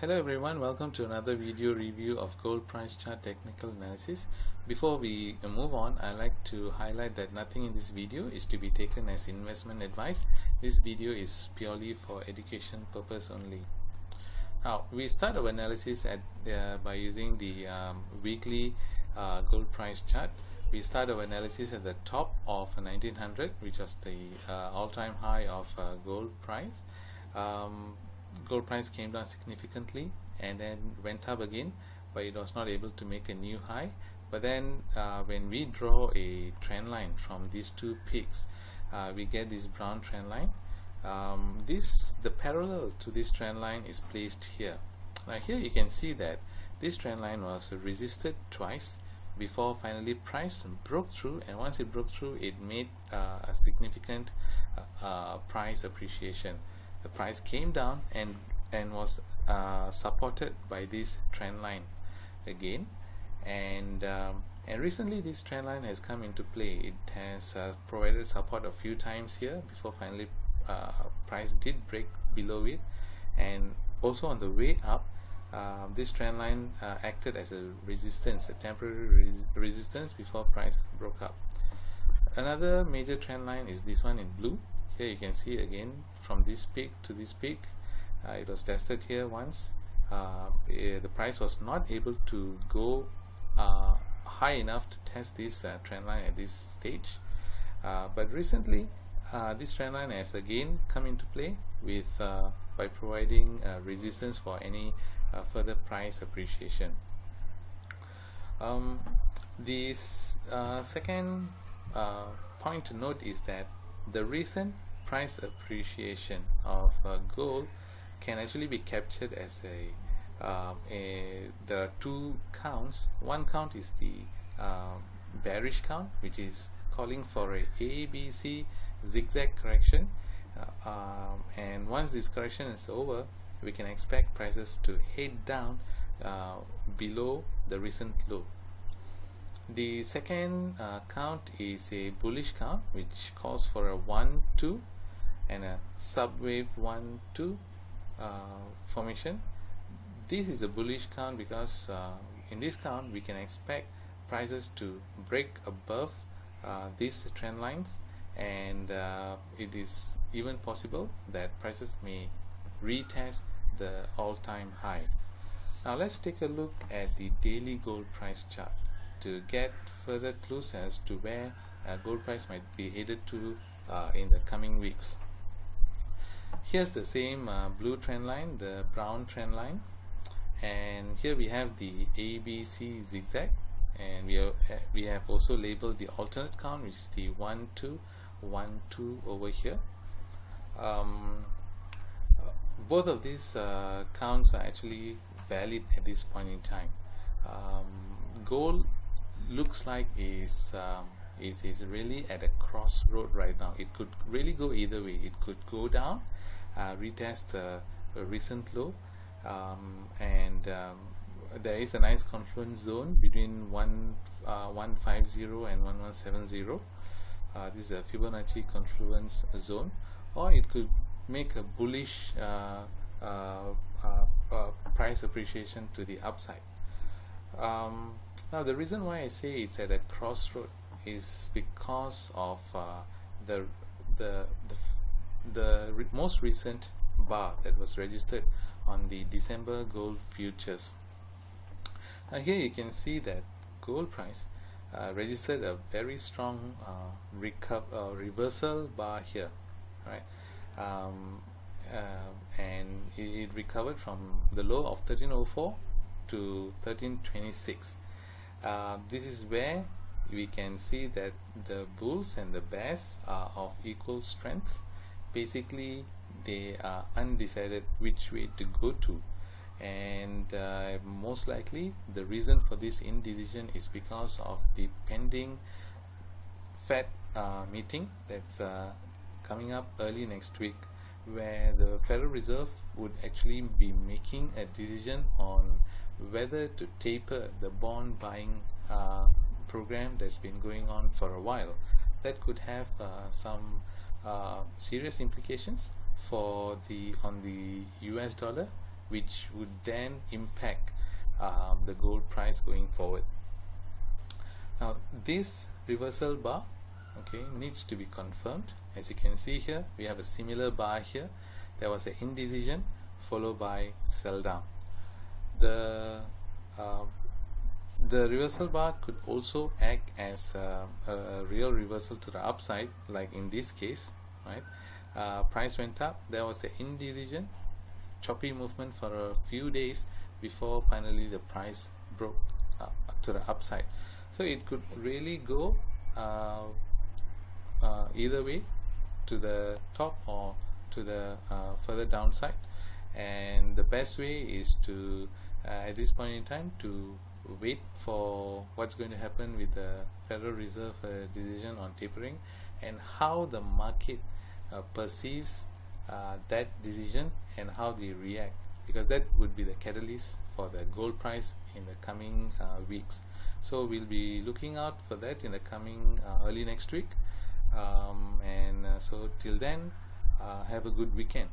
Hello everyone, welcome to another video review of gold price chart technical analysis. Before we move on, I'd like to highlight that nothing in this video is to be taken as investment advice. This video is purely for education purpose only. Now, we start our analysis by using the weekly gold price chart. We start our analysis at the top of 1900, which was the all-time high of gold price. Gold price came down significantly and then went up again, but it was not able to make a new high. But then when we draw a trend line from these two peaks, we get this brown trend line. The parallel to this trend line is placed here. Now here you can see that this trend line was resisted twice before finally price broke through, and once it broke through, it made a significant price appreciation. The price came down and was supported by this trend line again, and recently this trend line has come into play. It has provided support a few times here before finally price did break below it, and also on the way up this trend line acted as a resistance, a temporary resistance before price broke up. Another major trend line is this one in blue. Here you can see again from this peak to this peak, it was tested here once. The price was not able to go high enough to test this trend line at this stage, but recently this trend line has again come into play with by providing resistance for any further price appreciation. This second point to note is that the recent price appreciation of gold can actually be captured as there are two counts. One count is the bearish count, which is calling for a ABC zigzag correction, and once this correction is over, we can expect prices to head down below the recent low. The second count is a bullish count, which calls for a 1-2 and a subwave 1-2 formation. This is a bullish count because in this count we can expect prices to break above these trend lines, and it is even possible that prices may retest the all-time high. Now let's take a look at the daily gold price chart to get further clues as to where gold price might be headed to in the coming weeks. Here's the same blue trend line, the brown trend line, and here we have the ABC zigzag, and we have also labeled the alternate count, which is the 1-2 1-2 over here. Both of these counts are actually valid at this point in time. Gold looks like is really at a crossroad right now. It could really go either way. It could go down, retest the recent low, and there is a nice confluence zone between 150 and 1170. This is a Fibonacci confluence zone, or it could make a bullish price appreciation to the upside. Now the reason why I say it's at a crossroad is because of the most recent bar that was registered on the December gold futures. Now here you can see that gold price registered a very strong reversal bar here, right? And it recovered from the low of 1304 to 1326. This is where we can see that the bulls and the bears are of equal strength. Basically they are undecided which way to go to, and most likely the reason for this indecision is because of the pending Fed meeting that's coming up early next week, where the Federal Reserve would actually be making a decision on whether to taper the bond buying program that's been going on for a while. That could have some serious implications on the US dollar which would then impact the gold price going forward. Now this reversal bar, okay, needs to be confirmed. As you can see here, we have a similar bar here. There was an indecision followed by sell down. The reversal bar could also act as a real reversal to the upside, like in this case, right? Price went up, there was the indecision, choppy movement for a few days before finally the price broke to the upside. So it could really go either way, to the top or to the further downside, and the best way is to at this point in time to wait for what's going to happen with the Federal Reserve decision on tapering, and how the market perceives that decision and how they react, because that would be the catalyst for the gold price in the coming weeks. So we'll be looking out for that in the coming early next week, and so till then, have a good weekend.